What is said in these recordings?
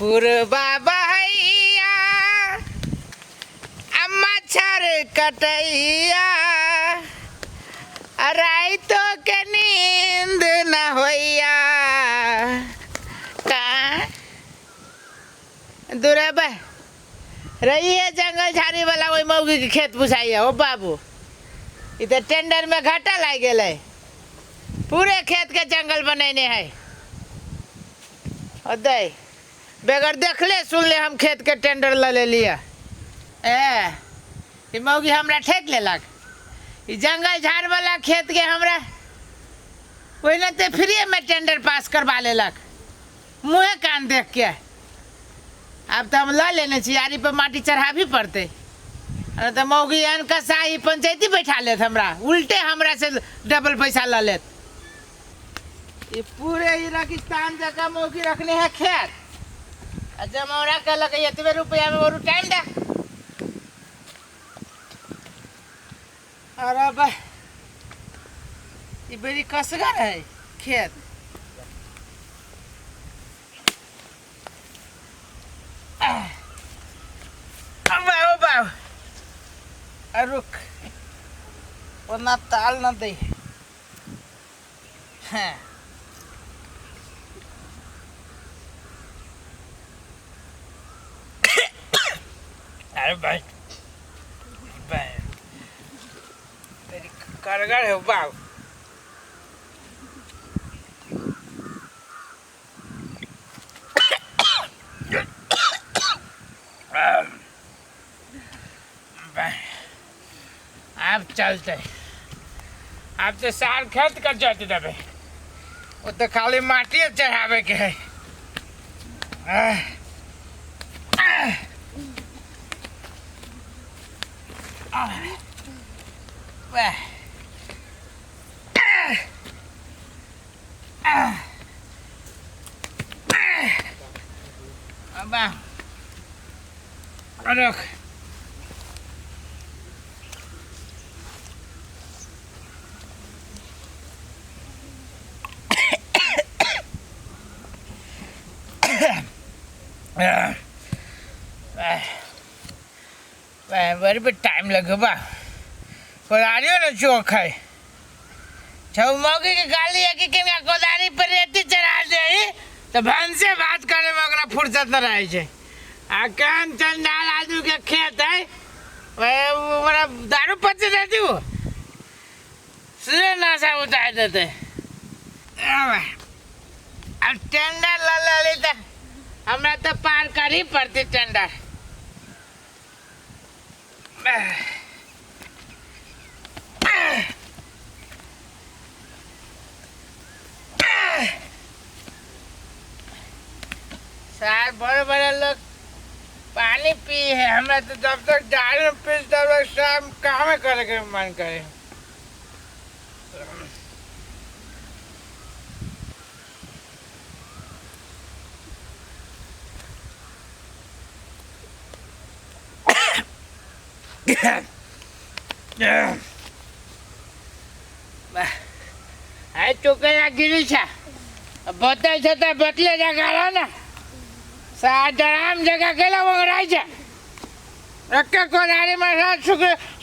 पूर्वा बहैया मच्छर कटैया राइतो के नींद न होइया का दूरा बा रही है जंगल झाड़ी वाला वही मौगी के खेत बुझाइया हो बाबू इधर टेंडर में घाटा लाग गए पूरे खेत के जंगल बनैने है दे बेगर देखले सुनले हम खेत के टेंडर ले लिया ए मौगी हमरा ठेक लेलक जंगल झाड़ वाला खेत के हमरा वही न ते फ्री में टेंडर पास करवा लेलक मुँहे कान देख के अब तो हम ला लेने यारी पर माटी चढ़ा भी पड़ते तो मौगी अन का शाही पंचायती बैठा लेत हमरा उल्टे हमरा से डबल पैसा ला लेत ये पूरे ही रेगिस्तान जगह मौगी रखने हैं खेत जमौरा कहलक इतने रुपया में वो टाइम दे अरे बा ये बड़ी कसगर है खेत रुक वरना ताल न दे हाँ अरे भाई मेरी कारगर है बाबू अब चलते अब तो साल खेत कर जाते दबे वो तो खाली माटी चढ़ावे के है रुक बड़ी भी टाइम लगेगा कोदारियों ने चौक है छऊ मौगी की गाली है कि किनका कोदारी पर रेती चढ़ा दे तो भन से बात करे में ओकरा फुर्सत न रहे छे आ कान चंडाल आदमी के खेत है वह दारू पत्ती देती हो सिरे नशा उतार देते अब टेंडर ला ली तो हमरा तो पार कर ही पड़ती टेंडर सार बड़े बड़े लोग पानी पी है हमरा तो जब तक दारू में पी तब तक शाम काम करे के मन करे टोकरा गिरी छा बतल छे तो बतले जगह ना साधारण जगह केला वगराई छे रखे कोदारी में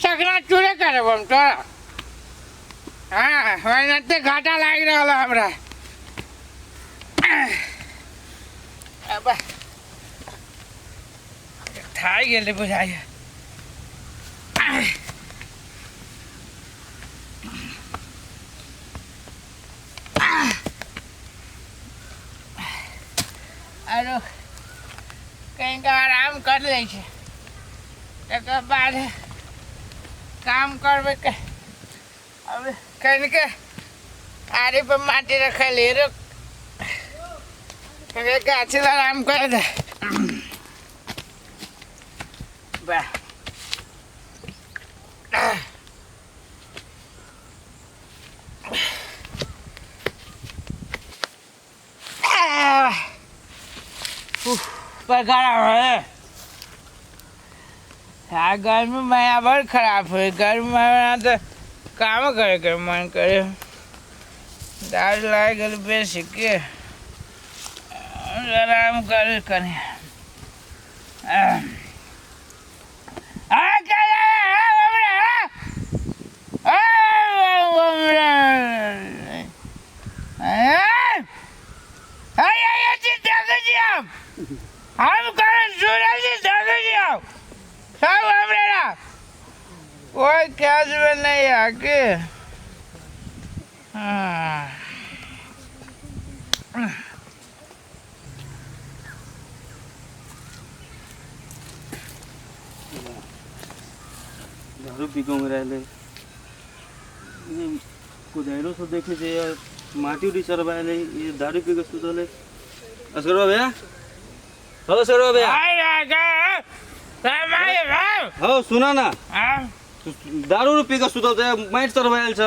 सकना चूरे करे हम तोरा हाँ वही घाटा लाग रहा हमरा अब थाई गेले बुझाइए अरे कहीं का आराम कर ले छे तकर बाद काम करबे के अब कहीं के आरी पर माटी रखे ले रुक कहीं गाछी आराम कर दे वाह पर गरम है गर्मी में बड़ खराब है गर्मी में तो काम करे के मन करे दाल लाग गल बेसी के आराम कर करें हम करें सूरज सब हमारा कोई कैश में नहीं आके दारू पीकोंगे रहले कुदायरो सब देखे छे यार माटी उटी चरवाले ये दारू पी के सुतले असगरवा भैया हो असगरवा भैया हो सुना ना दारू पी के सुतल त माटी चरवाल छ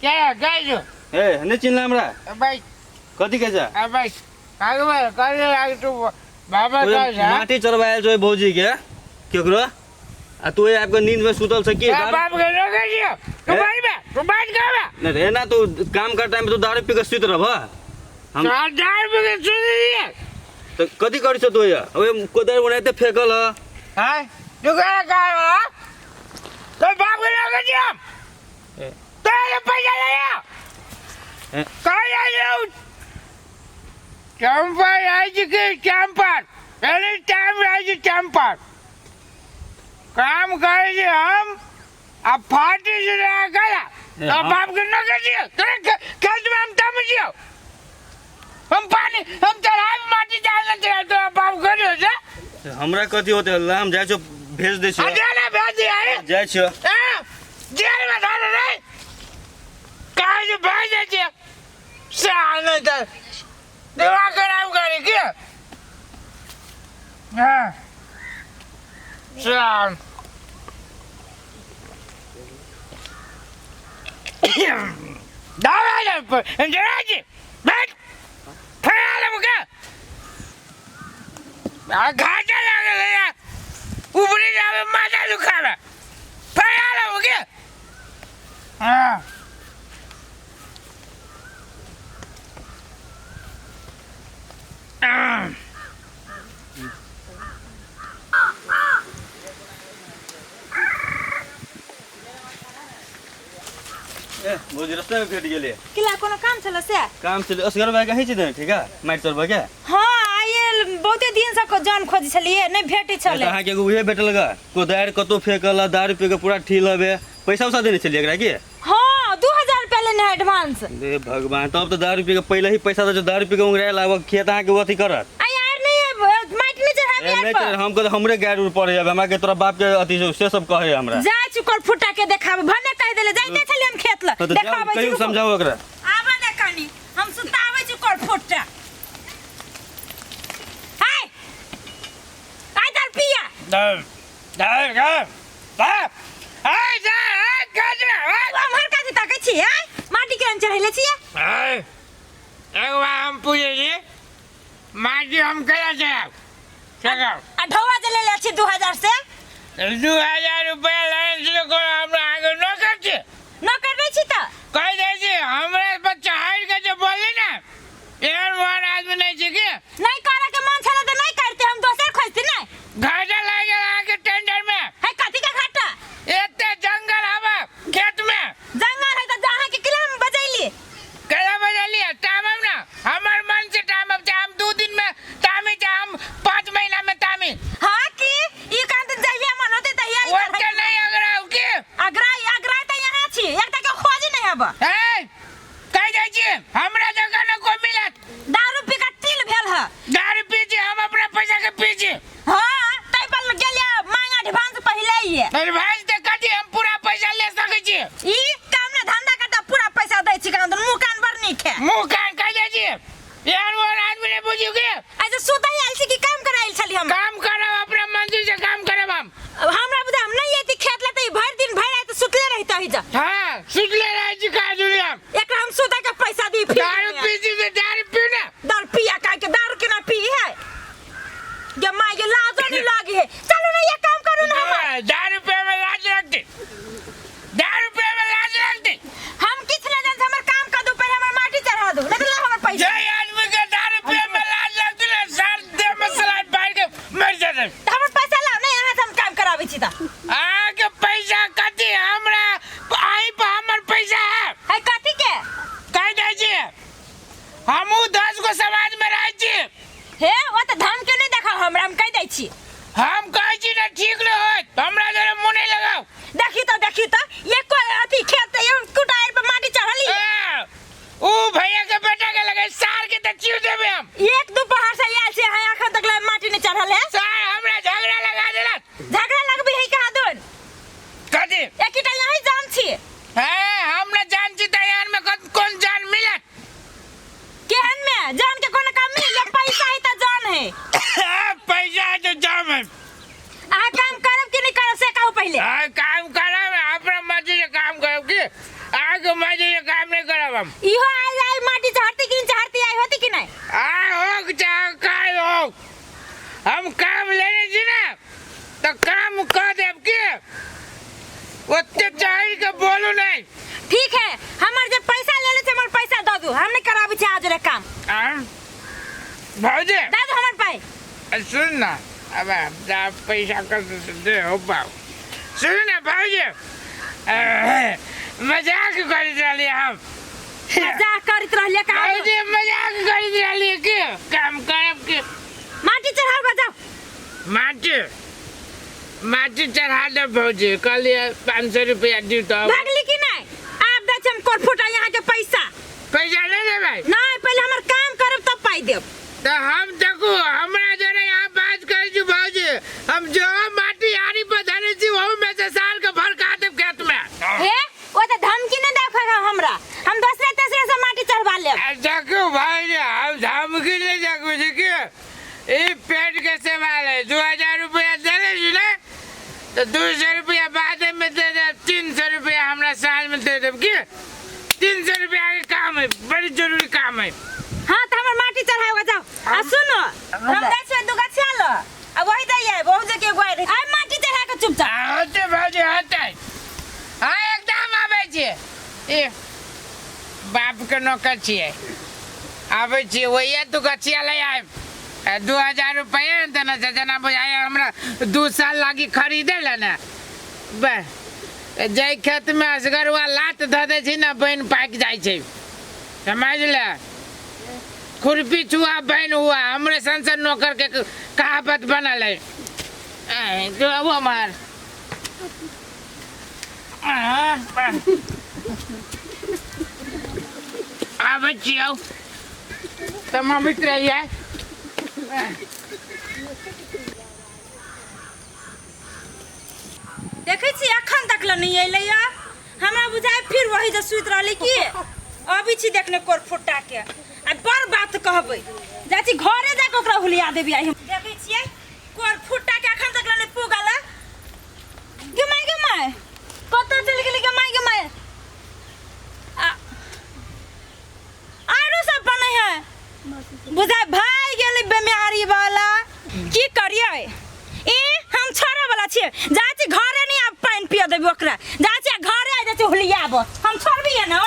क्या गाइजो ए हने चिन्ला हमरा भाई कथि के छ भाई आगे बढ़ कर आगे तू बाबा का माटी चरवाल छ भौजी के केकरो आ तू आपको नींद में सुतल छ के बाप के न कहियो तू भाई बा तू बात कर बा नहीं रे ना तू काम कर टाइम में तू दारू पी के सुत रह हम दारू पी के सुत दिए तो कथि करि छ तू या ओए कोदार बनाते फेकल हां तू का तो बाप के न कहियो तेरे पैसा ले आ कहीं आयो चंपर आज के चंपर एनी टाइम आज चंपर काम करे हम अब पार्टी से रहा गया तो बाप के न कहियो तेरे खेत में हम तम जियो हम पानी हम चढ़ाई माटी डालना चाहिए तो बाप करियो से हमरा कथि होते हम जाय छ भेज दे छ अरे भेज दिया है जाय छ जेल में डाल रे काहे से भेज दे छ साल में तो दिमाग खराब करे क्या हां साल दावा पर इंजराजी बैठ फयाल मुका घाटा लागल है ऊपरी जावे माथा दुखावे फयाल मुका हां ए भौजी रास्ता में भेट गेले किला कोनो काम छले से काम चले असगर भाई कहि छ न ठीक है माइट चरबा के हां आइए बहुते दिन से को जान खोज छलिए नहीं भेटै छले कहां के उहे भेटल गा कोदार कतो फेकल दारू पी के पूरा ठील हबे पैसा उसा देने चलिए एकरा की हां 2000 रुपया लेने एडवांस ए भगवान तब तो दारू पी के पहले ही पैसा दे जो दारू पी के उंगरा लागब खेत अहाँ के अथी करत आ यार नहीं माइट नहीं चढ़ाबे यार पर हम को हमरे गाड़ी ऊपर पड़ जाबे हमरा के तोरा बाप के अथी से सब कहे हमरा जा चुकर फुटा के देखाबे भने कह देले जाइते छली हम खेत ल तो देखाबे कहियो समझाओ एकरा आबा ने कनी हम सुतावे चुकर फुटा हाय काय दल पिया दर आय जा गजरा हमर काजी ताकै छी हाय माटी के चढ़ैले छी आय एक बार हम पूछे जी माटी हम कया जाब चलो अढवा जले ले छी 2000 से 2000 रुपया लाइन से को हमरा आगे न करते न कर छी त कह दे जी हमरा बच्चा हार के जो बोली ना यार वन आदमी नहीं छिके नहीं करे के मन छले त नहीं करते हम दोसर खोजती नहीं घाटा लागे आके टेंडर में है कथि का घाटा एते जंगल हवा खेत में जंगल है त जहां के किला में बजैली कला बजली टाइम ना हमर मन से टाइम अब हम 2 दिन में तामी हम 5 महीना में तामी हां की ई कांत जहिया मन होते तहिया वो के नहीं अगरा के अगरा त यहां छी एकटा के खोज नहीं हब ए कह जाय छी हमरा जगह न को मिलत दारू पी का तिल भेल है दारू पीछे हम अपना पैसा के पीछे हां तै पर गेलिया मांग एडवांस पहले ही एडवांस दे कथि हम पूरा पैसा ले सकै छी ई काम ने धंधा करता पूरा पैसा दै छी कांत मुंह कान बर नहीं खे मुंह कान कह जाय छी यार वो आदमी ने बुझियो के ऐसे सुतई आइल छी कि काम कराइल छली हम काम करब अपना मंदिर से काम करब हम हमरा बुझा हम नहीं एती खेत लेते भर दिन भर रात सुतले रहता ही जा हां सुतले रह छी का दुनिया एकरा हम सुता के पैसा दी फिर दारू पीछे से दारू पीना दारू पिया का के दारू के ना पी है ये मां ये लाज नहीं लागी है चलो ना ये काम करो ना हम दारू पे में लाज रखते हम हम किस ले हमर काम कर दो पर हमर माटी चढ़ा दो नहीं तो हमर पैसा जय आगे मजे ये काम नहीं करब हम इहो आई माटी चढ़ती कि चढ़ती आई होती कि नहीं हो चाहे काय हो हम काम लेने छी ना तो काम कर देब के ओते चाही के बोलू नहीं ठीक है हमर जे पैसा ले ले हमर पैसा दे दू हम नहीं कराबी छै आज रे काम भौजी दे दू हमर पाई सुन ना अब जा पैसा कर दे हो पाओ सुन ना भौजी मजाक कर रही हम मजाक करत रहले काम भौजी मजाक कर रही के काम करब के माटी चढ़ाओ जाओ माटी चढ़ा दे भौजी कल 500 रुपया दी तो भागली कि नहीं आप दे हम कोट फुटा यहाँ के पैसा ले ले भाई नहीं पहले हमर काम करब तब पाई देब तो हम देखो हमरा जरा यहाँ बात कर छी भौजी हम जो माटी आरी पर धरे छी वहू में से साल के भर काट देब खेत में हे ओ त धमकी न देखा हमरा हम दूसरे तीसरे से माटी चढ़वा लेब देखो भाई हम धमकी ले जाको छी के ई पेट के सवाल है 2000 रुपया दे छी ना तो 200 रुपया बाद में दे दे 300 रुपया हमरा साल में दे देब के 300 रुपया के काम है बड़ी जरूरी काम है हां त हमर माटी चढ़ाओ जाओ आ सुनो हम दे छै दुगा छालो अब वही जाइए बहुत जगह गोई रे आ माटी चढ़ा के चुपचाप होते भौजी होते हाँ एकदम आबै छियै ए बाप के नौकर छियै आबै छियै वही तू गछिया ले आब 2000 रुपया देना छै जना बुझाय हमरा 2 साल लागी खरीदे ले ने बस जै खेत में असगरवा लात धऽ दै छी ना बनि पाकि जाइ छै समझ ले खुरपी छुआ बहन हुआ हमरे संसद नौकर के कहावत बनल है जो वो मार आबै छियौ तम मित्र रहिए देखै छी अखन तक ल नहीं अइलै या हमरा बुझाय फिर वही जे सुइत रहली की अभी छी देखने कोर फुट्टा के आ बड़ बात कहबै जाची घरे जाके ओकरा हुलिया देबी आई हम देखै छियै कोर फुट्टा के अखन तक ल नहीं पुगल गमाय कत चल गेली गमाय आरो सब बनै है बुझाय भाई गेली बेमारी वाला की करियै ए हम छोड़े वाला छियै जाची घरे नहीं आब पानी पिया देबी ओकरा जाची घरे आ जाची हुलियाब हम छोड़बी है ना